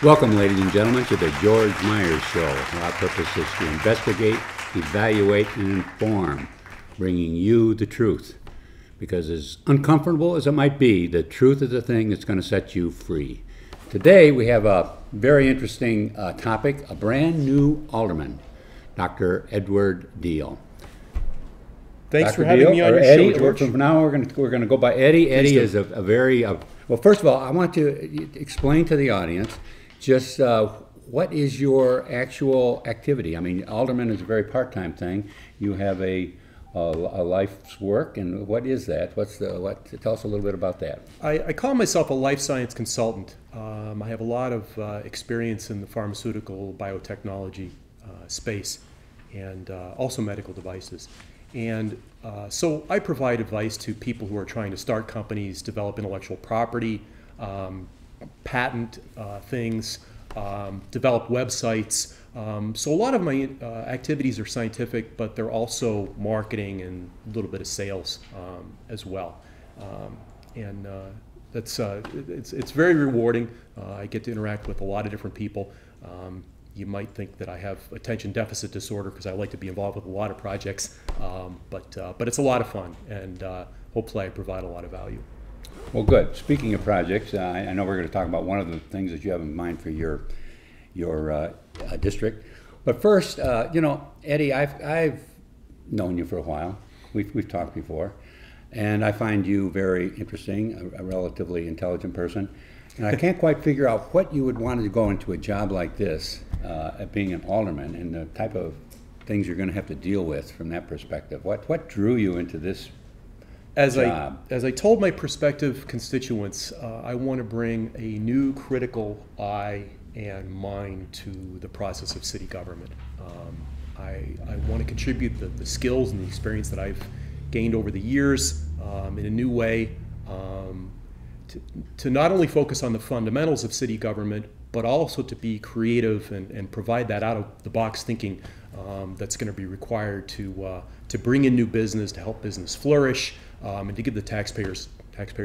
Welcome, ladies and gentlemen, to the George Meyers Show. Our purpose is to investigate, evaluate, and inform, bringing you the truth. Because as uncomfortable as it might be, the truth is the thing that's going to set you free. Today, we have a very interesting topic, a brand new alderman, Dr. Edward Diehl. Thanks Dr. for having me on your Eddie, show, George. From now, we're going to go by Eddie. Eddie is a very, well, first of all, I want to explain to the audience just what is your actual activity? I mean, alderman is a very part-time thing. You have a life's work, and what is that? Tell us a little bit about that. I call myself a life science consultant. I have a lot of experience in the pharmaceutical biotechnology space and also medical devices. And so I provide advice to people who are trying to start companies, develop intellectual property, patent things, develop websites. So a lot of my activities are scientific, but they're also marketing and a little bit of sales as well. It's very rewarding. I get to interact with a lot of different people. You might think that I have attention deficit disorder because I like to be involved with a lot of projects, but it's a lot of fun, and hopefully I provide a lot of value. Well, good. Speaking of projects, I know we're going to talk about one of the things that you have in mind for your district. But first, you know, Eddie, I've known you for a while. We've talked before, and I find you very interesting, a relatively intelligent person. And I can't quite figure out what you would want to go into a job like this, being an alderman, and the type of things you're going to have to deal with from that perspective. What drew you into this job? As I told my prospective constituents, I want to bring a new critical eye and mind to the process of city government. I want to contribute the skills and the experience that I've gained over the years in a new way. To not only focus on the fundamentals of city government, but also to be creative and provide that out-of-the-box thinking that's going to be required to bring in new business, to help business flourish, and to give the taxpayers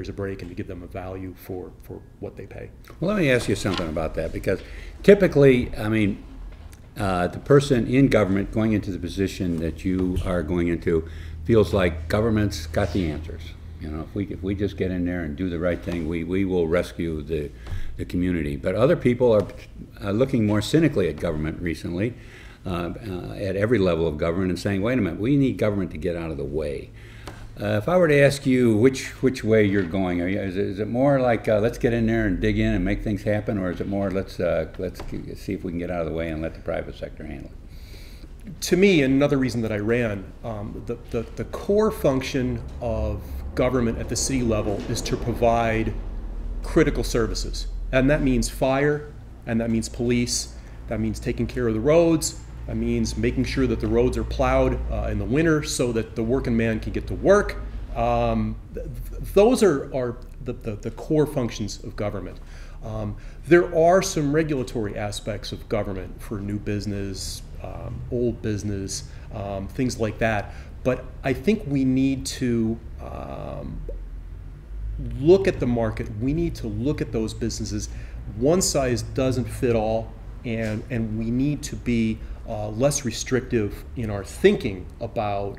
a break and to give them a value for what they pay. Well, let me ask you something about that, because typically, I mean, the person in government going into the position that you are going into feels like government's got the answers. You know, if we just get in there and do the right thing, we will rescue the community. But other people are looking more cynically at government recently, at every level of government, and saying, wait a minute, we need government to get out of the way. If I were to ask you which way you're going, is it more like let's get in there and dig in and make things happen, or is it more let's see if we can get out of the way and let the private sector handle it? To me, another reason that I ran, the core function of government at the city level is to provide critical services. And that means fire, and that means police, that means taking care of the roads, that means making sure that the roads are plowed in the winter so that the working man can get to work. Those are the core functions of government. There are some regulatory aspects of government for new business, old business, things like that. But I think we need to look at the market. We need to look at those businesses. One size doesn't fit all, and we need to be less restrictive in our thinking about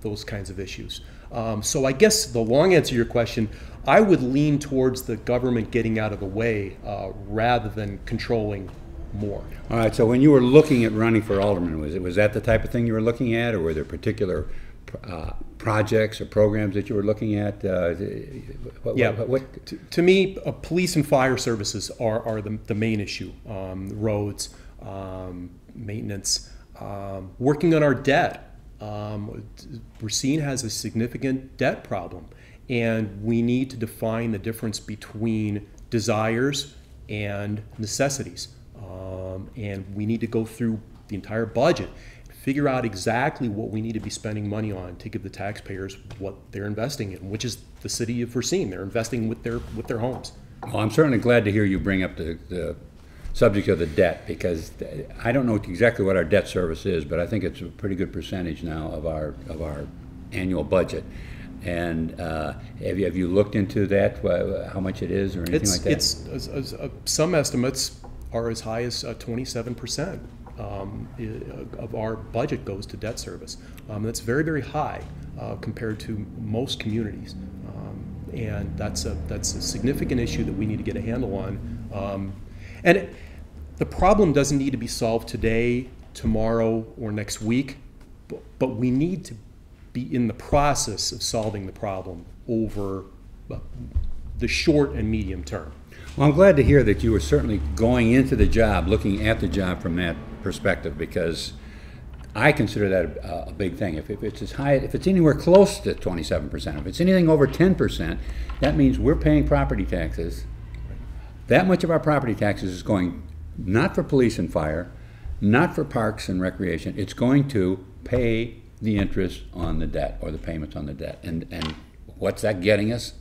those kinds of issues. So I guess the long answer to your question, I would lean towards the government getting out of the way rather than controlling more. All right, so when you were looking at running for alderman, was that the type of thing you were looking at, or were there particular projects or programs that you were looking at? To me, police and fire services are the main issue. Roads, maintenance, working on our debt. Racine has a significant debt problem, and we need to define the difference between desires and necessities. And we need to go through the entire budget, figure out exactly what we need to be spending money on to give the taxpayers what they're investing in, which is the city of Racine. They're investing with their homes. Well, I'm certainly glad to hear you bring up the subject of the debt, because I don't know exactly what our debt service is, but I think it's a pretty good percentage now of our annual budget. And have you looked into that, how much it is or anything like that? Some estimates are as high as 27% of our budget goes to debt service. That's very, very high compared to most communities. And that's a significant issue that we need to get a handle on. The problem doesn't need to be solved today, tomorrow, or next week, but we need to be in the process of solving the problem over the short and medium term. Well, I'm glad to hear that you were certainly going into the job, looking at the job from that perspective, because I consider that a big thing. If it's as high, if it's anywhere close to 27%, if it's anything over 10%, that means we're paying property taxes. That much of our property taxes is going not for police and fire, not for parks and recreation. It's going to pay the interest on the debt, or the payments on the debt. And what's that getting us?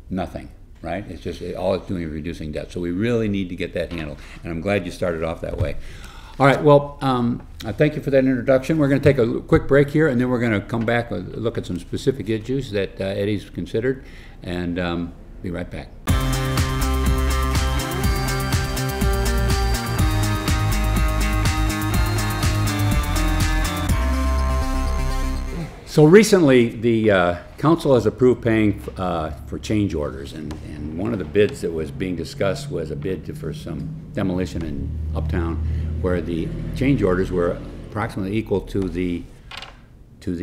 Nothing, right? It's just, all it's doing is reducing debt. So we really need to get that handled. And I'm glad you started off that way. All right, well, thank you for that introduction. We're going to take a quick break here, and then we're going to come back and look at some specific issues that Eddie's considered, and be right back. So recently, the council has approved paying for change orders, and one of the bids that was being discussed was a bid for some demolition in Uptown, where the change orders were approximately equal to the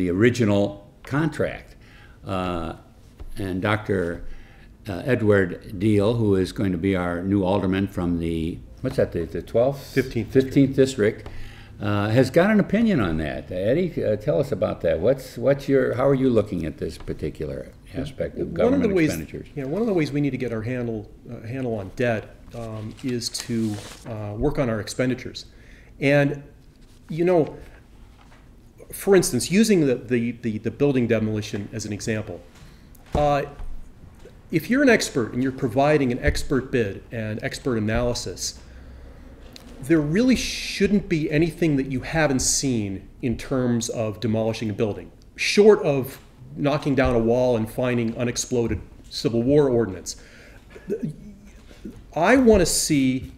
original contract. And Dr. Edward Diehl, who is going to be our new alderman from the, what's that, the 12th? 15th district, has got an opinion on that. Eddie, tell us about that. How are you looking at this particular aspect of government expenditures? One of the ways we need to get our handle on debt is to work on our expenditures. And, for instance, using the building demolition as an example, if you're an expert and you're providing an expert bid and expert analysis, there really shouldn't be anything that you haven't seen in terms of demolishing a building, short of knocking down a wall and finding unexploded Civil War ordnance. I want to see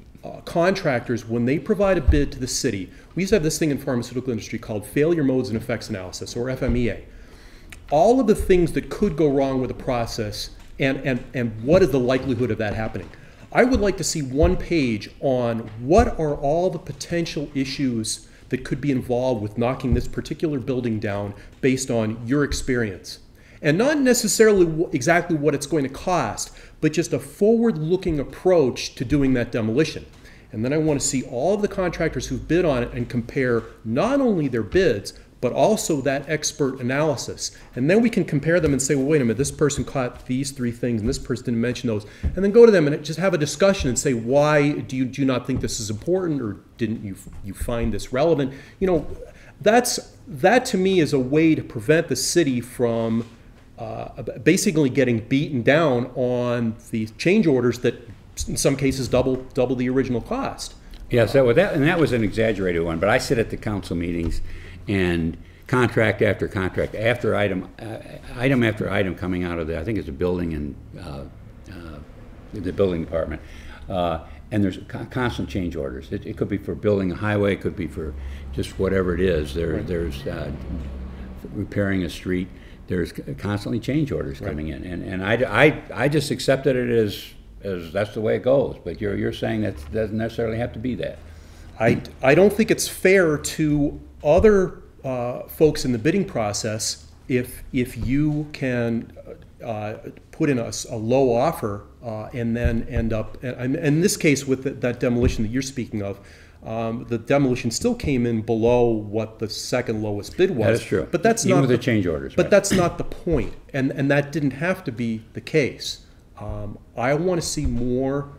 contractors, when they provide a bid to the city, we used to have this thing in pharmaceutical industry called failure modes and effects analysis, or FMEA. All of the things that could go wrong with a process and what is the likelihood of that happening. I would like to see one page on what are all the potential issues that could be involved with knocking this particular building down based on your experience. And not necessarily exactly what it's going to cost, but just a forward-looking approach to doing that demolition. And then I want to see all of the contractors who've bid on it and compare not only their bids, but also that expert analysis. And then we can compare them and say, well, wait a minute, this person caught these three things and this person didn't mention those. And then go to them and just have a discussion and say, why do you not think this is important, or didn't you find this relevant? That to me is a way to prevent the city from basically getting beaten down on the change orders that in some cases double the original cost. Yes, that was an exaggerated one, but I sit at the council meetings and contract after contract, after item after item coming out of I think it's a building and the building department, and there's constant change orders. It could be for building a highway, it could be for just whatever it is. There's repairing a street. There's constantly change orders coming in, and I just accepted it as that's the way it goes. But you're saying that doesn't necessarily have to be that. I don't think it's fair to other folks in the bidding process if you can put in a low offer and then end up, and in this case with that demolition that you're speaking of, the demolition still came in below what the second lowest bid was. That is true. But that's even not with the change orders. But that's not the point, and that didn't have to be the case. I want to see more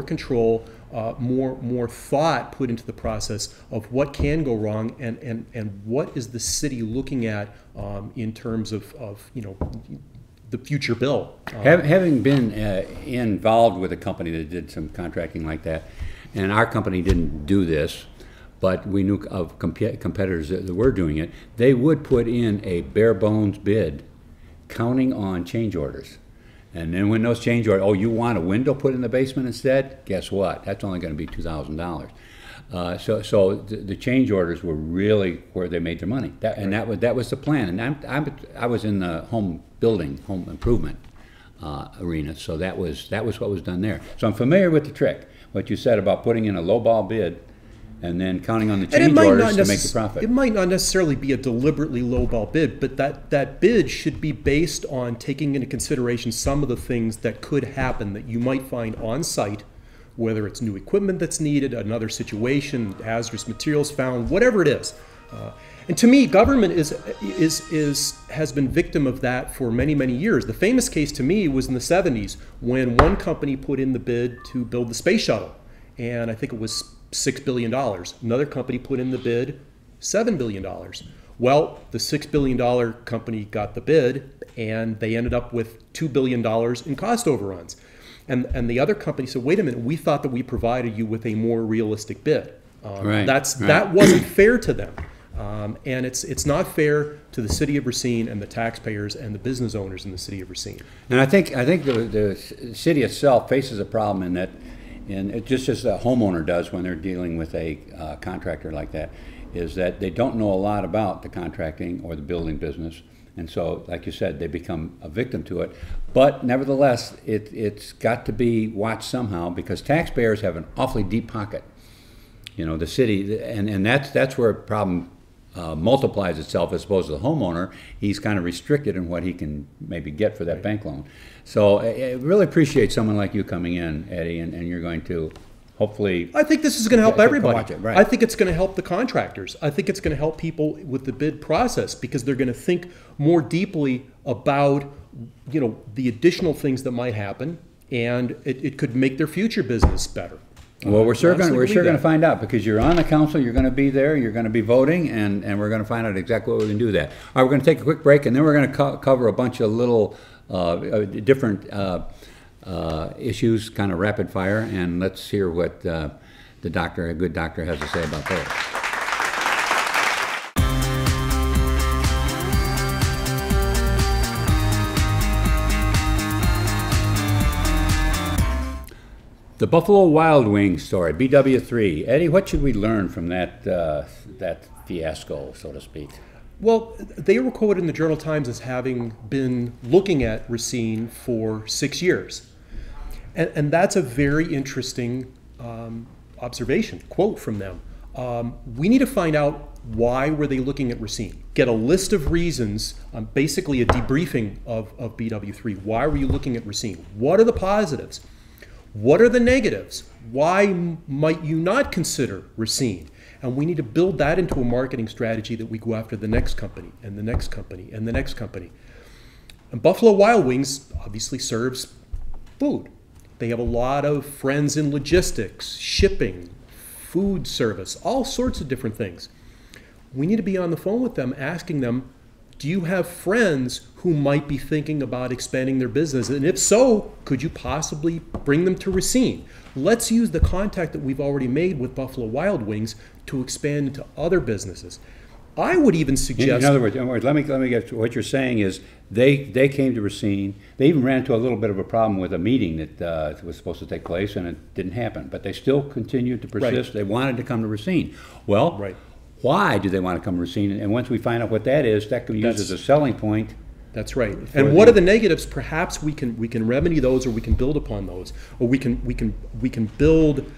control, more thought put into the process of what can go wrong and what is the city looking at in terms of the future bill. Having been involved with a company that did some contracting like that, and our company didn't do this, but we knew of competitors that were doing it, they would put in a bare bones bid counting on change orders. And then when those change orders, oh, you want a window put in the basement instead? Guess what? That's only going to be $2,000. So the change orders were really where they made their money. That was the plan. And I was in the home improvement arena, so that was what was done there. So I'm familiar with the trick. What you said about putting in a lowball bid and then counting on the change orders to make the profit. It might not necessarily be a deliberately lowball bid, but that bid should be based on taking into consideration some of the things that could happen that you might find on site, whether it's new equipment that's needed, another situation, hazardous materials found, whatever it is. And to me, government has been victim of that for many, many years. The famous case to me was in the 70s when one company put in the bid to build the space shuttle, and I think it was $6 billion. Another company put in the bid, $7 billion. Well, the $6 billion company got the bid, and they ended up with $2 billion in cost overruns. And the other company said, wait a minute, we thought that we provided you with a more realistic bid. That wasn't fair to them. And it's not fair to the city of Racine and the taxpayers and the business owners in the city of Racine. And I think the city itself faces a problem in that, and it just as a homeowner does when they're dealing with a contractor like that, is that they don't know a lot about the contracting or the building business. And so, like you said, they become a victim to it. But nevertheless, it's got to be watched somehow because taxpayers have an awfully deep pocket. You know, the city, and that's where a problem multiplies itself as opposed to the homeowner. He's kind of restricted in what he can maybe get for that bank loan. So I really appreciate someone like you coming in, Eddie, and you're going to hopefully... I think this is going to help everybody. Watch it, right. I think it's going to help the contractors. I think it's going to help people with the bid process because they're going to think more deeply about, you know, the additional things that might happen, and it could make their future business better. Well, we're sure going to find out because you're on the council, you're going to be there, you're going to be voting, and we're going to find out exactly what we can do that. All right, we're going to take a quick break, and then we're going to cover a bunch of little different issues, kind of rapid fire, and let's hear what a good doctor has to say about those. The Buffalo Wild Wings story, BW3. Eddie, what should we learn from that fiasco, so to speak? Well, they were quoted in the Journal Times as having been looking at Racine for 6 years. And that's a very interesting observation, quote from them. We need to find out why were they looking at Racine. Get a list of reasons, basically a debriefing of BW3. Why were you looking at Racine? What are the positives? What are the negatives? Why might you not consider Racine? And we need to build that into a marketing strategy that we go after the next company and the next company and the next company. And Buffalo Wild Wings obviously serves food. They have a lot of friends in logistics, shipping, food service, all sorts of different things. We need to be on the phone with them asking them, do you have friends who might be thinking about expanding their business? And if so, could you possibly bring them to Racine? Let's use the contact that we've already made with Buffalo Wild Wings to expand into other busises. I would even suggest... In other words, let me get to what you're saying is they came to Racine. They even ran into a little bit of a problem with a meeting that was supposed to take place, and it didn't happen. But they still continued to persist. Right. They wanted to come to Racine. Well... Right. Why do they want to come to Racine? And once we find out what that is, that can be used as a selling point. That's right. And what are the negatives? Perhaps we can remedy those, or we can build upon those, or we can build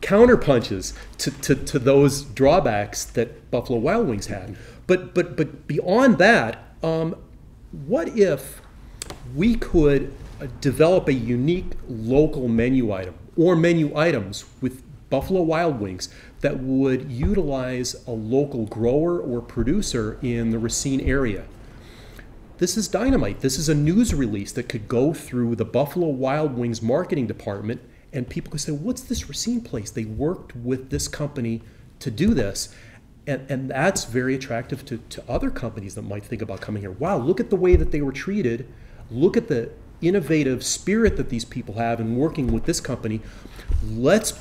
counter punches to those drawbacks that Buffalo Wild Wings had. But beyond that, what if we could develop a unique local menu item or menu items with Buffalo Wild Wings that would utilize a local grower or producer in the Racine area? This is dynamite. This is a news release that could go through the Buffalo Wild Wings marketing department, and people could say, what's this Racine place? They worked with this company to do this. And that's very attractive to other companies that might think about coming here. Wow, look at the way that they were treated. Look at the innovative spirit that these people have in working with this company. Let's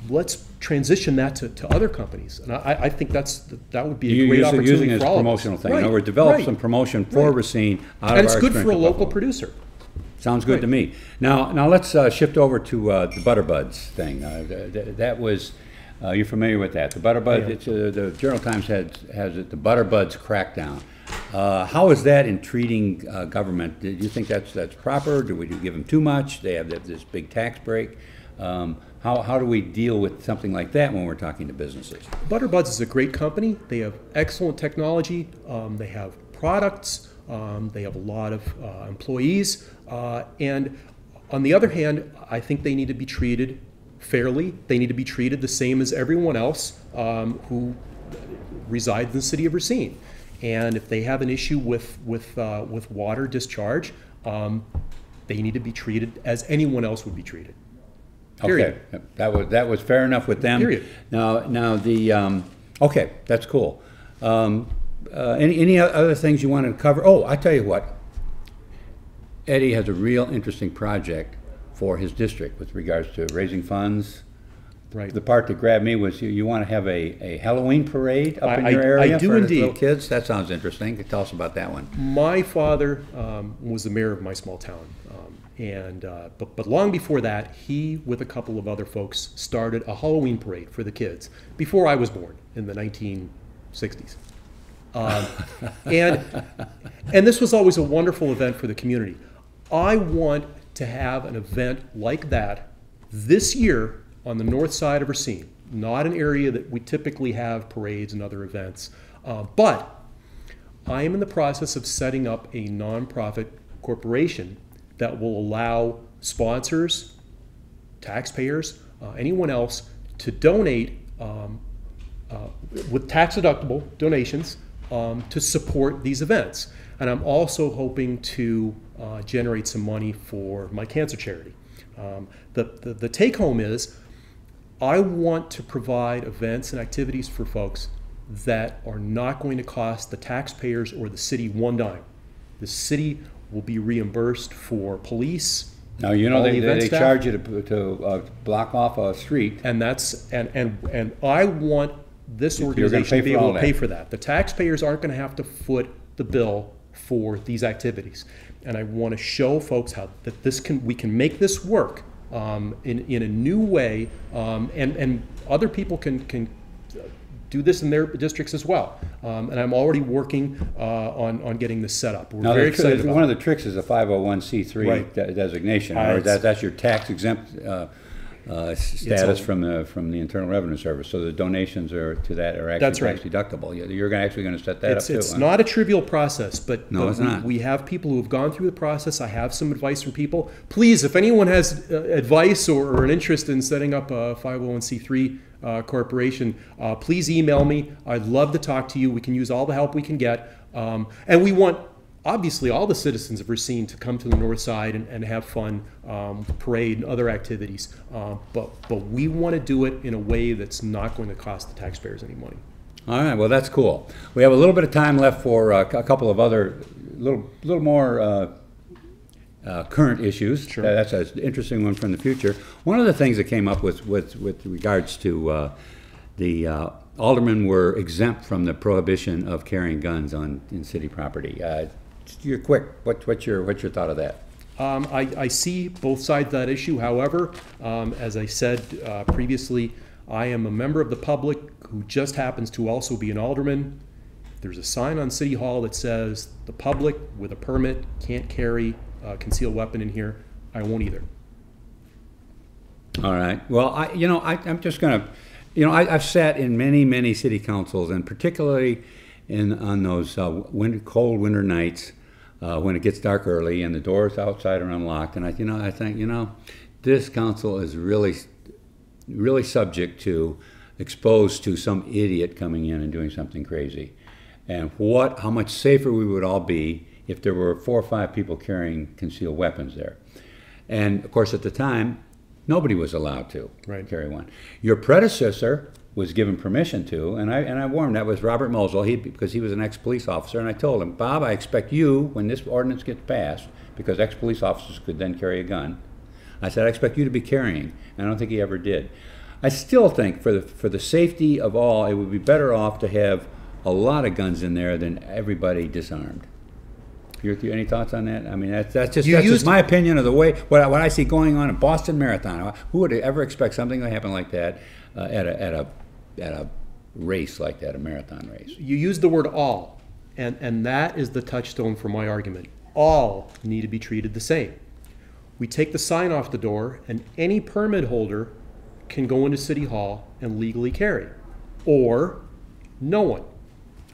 let's transition that to other companies. And I think that would be a You're great opportunity using it as for a all of us. promotional thing. Right, In other words, develop right. some promotion for Right. Racine out And of it's our good for a experience with local Buffalo. producer. Sounds good to me. Now let's shift over to the Butterbuds thing. That was, you're familiar with that. The Butterbuds, Yeah. it's, the Journal Times has it, the Butterbuds crackdown. How is that in treating government? Do you think that's proper? Do we give them too much? They have this big tax break. How do we deal with something like that when we're talking to businesses? Butterbuds is a great company. They have excellent technology. They have products. They have a lot of employees. And on the other hand, I think they need to be treated fairly. They need to be treated the same as everyone else who resides in the city of Racine. And if they have an issue with water discharge, they need to be treated as anyone else would be treated. Period. Okay, that was fair enough with them. Period. Now the okay, that's cool. Any other things you want to cover? Oh, I tell you what. Eddie has a real interesting project for his district with regards to raising funds. Right. The part that grabbed me was you want to have a Halloween parade up in your I area do for indeed. little kids. That sounds interesting. Tell us about that one. My father was the mayor of my small town, but long before that, he, with a couple of other folks, started a Halloween parade for the kids before I was born in the 1960s. And this was always a wonderful event for the community. I want to have an event like that this year on the north side of Racine, not an area that we typically have parades and other events. But I am in the process of setting up a nonprofit corporation that will allow sponsors, taxpayers, anyone else to donate with tax-deductible donations to support these events. And I'm also hoping to generate some money for my cancer charity. The take-home is I want to provide events and activities for folks that are not going to cost the taxpayers or the city one dime. The city will be reimbursed for police. Now you know all they the event staff. charge you to block off a street. And that's and I want this You're gonna organization pay to be for all able to pay that. for that. The taxpayers aren't going to have to foot the bill for these activities, and I want to show folks how that we can make this work in a new way, and other people can do this in their districts as well. And I'm already working on getting this set up. We're Now, very excited about one it. of the tricks is a 501c3 Right. designation. It's- That's your tax exempt status from the Internal Revenue Service. So the donations to that are actually That's right. tax deductible. You're actually going to set that up too. It's huh? not a trivial process, but, No, it's not. we have people who have gone through the process. I have some advice from people. Please, if anyone has advice or an interest in setting up a 501c3 corporation, please email me. I'd love to talk to you. We can use all the help we can get. And we want, obviously, all the citizens of Racine to come to the north side and have fun, parade and other activities. But we want to do it in a way that's not going to cost the taxpayers any money. All right, well, that's cool. We have a little bit of time left for a couple of other, little more current issues. Sure. That's an interesting one from the future. One of the things that came up with regards to the aldermen were exempt from the prohibition of carrying guns in city property. You're quick. What's your thought of that? I see both sides of that issue. However, as I said previously, I am a member of the public who just happens to also be an alderman. There's a sign on City Hall that says the public with a permit can't carry a concealed weapon in here. I won't either. All right. Well, I'm just going to, I've sat in many city councils, and particularly on those cold winter nights when it gets dark early and the doors outside are unlocked, and I think this council is really subject to, exposed to some idiot coming in and doing something crazy, and how much safer we would all be if there were 4 or 5 people carrying concealed weapons there. And of course, at the time, nobody was allowed to carry one. Your predecessor was given permission to, and I warned, that was Robert Mosel, because he was an ex-police officer, and I told him, Bob, I expect you, when this ordinance gets passed, because ex-police officers could then carry a gun, I said, I expect you to be carrying, and I don't think he ever did. I still think for the safety of all, it would be better off to have a lot of guns in there than everybody disarmed. Any thoughts on that? I mean, that's just my opinion of the way what I see going on in Boston Marathon. Who would ever expect something to happen like that at a race like that, a marathon race? You use the word all, and that is the touchstone for my argument. All need to be treated the same. We take the sign off the door, and any permit holder can go into City Hall and legally carry, or no one.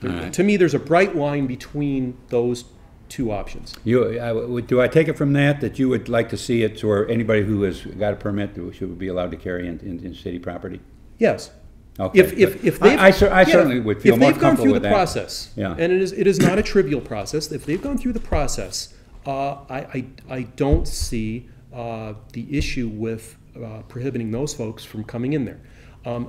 Right. To me, there's a bright line between those two options. Do I take it from that you would like to see it where anybody who has got a permit should be allowed to carry in city property? Yes. Okay. If they've, I certainly would feel more comfortable with that. If they've gone through the process, yeah. And it is not a trivial process. If they've gone through the process, I don't see the issue with prohibiting those folks from coming in there.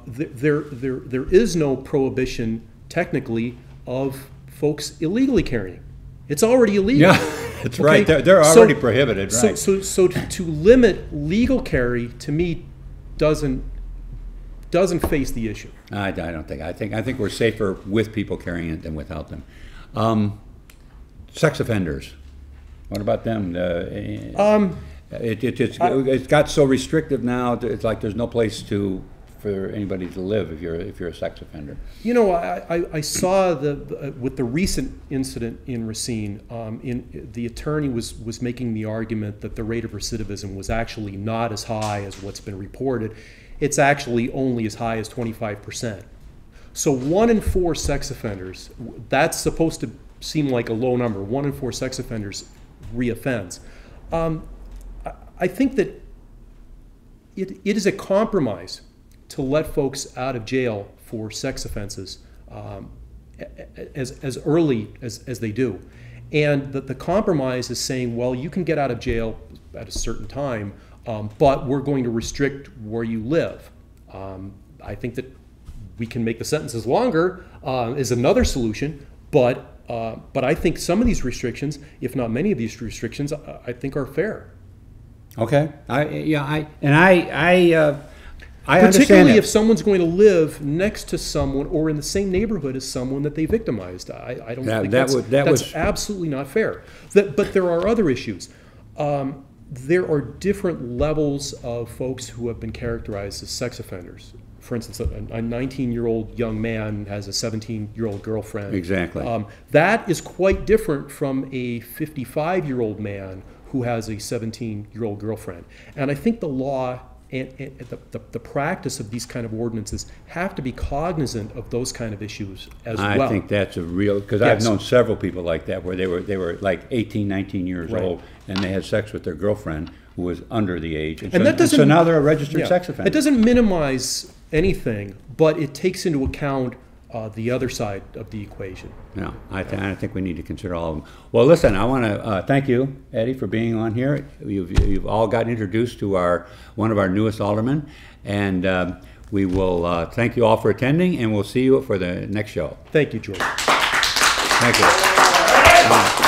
There is no prohibition technically of folks illegally carrying. It's already illegal. Yeah, that's right. They're already prohibited, right? So to limit legal carry, to me, doesn't face the issue. I don't think. I think we're safer with people carrying it than without them. Sex offenders. What about them? It's got so restrictive now. It's like there's no place for anybody to live if you're a sex offender. You know, I saw with the recent incident in Racine, the attorney was making the argument that the rate of recidivism was actually not as high as what's been reported. It's actually only as high as 25%. So 1 in 4 sex offenders, that's supposed to seem like a low number. 1 in 4 sex offenders reoffends. I think that it is a compromise to let folks out of jail for sex offenses as early as they do. And that the compromise is saying, well, you can get out of jail at a certain time, but we're going to restrict where you live. I think that we can make the sentences longer is another solution, but I think some of these restrictions, if not many of these restrictions, I think are fair. Okay. I Particularly if someone's going to live next to someone or in the same neighborhood as someone that they victimized. I don't think that's absolutely not fair. But there are other issues. There are different levels of folks who have been characterized as sex offenders. For instance, a 19-year-old young man has a 17-year-old girlfriend. Exactly. That is quite different from a 55-year-old man who has a 17-year-old girlfriend. And I think the law and the practice of these kind of ordinances have to be cognizant of those kind of issues as well. I think that's a real, because I've known several people like that where they were like 18, 19 years old and they had sex with their girlfriend who was under the age. So now they're a registered sex offender. It doesn't minimize anything, but it takes into account the other side of the equation. No, I think we need to consider all of them. Well, listen, I want to thank you, Eddie, for being on here. You've all gotten introduced to one of our newest aldermen, and we will thank you all for attending, and we'll see you for the next show. Thank you, George. Thank you.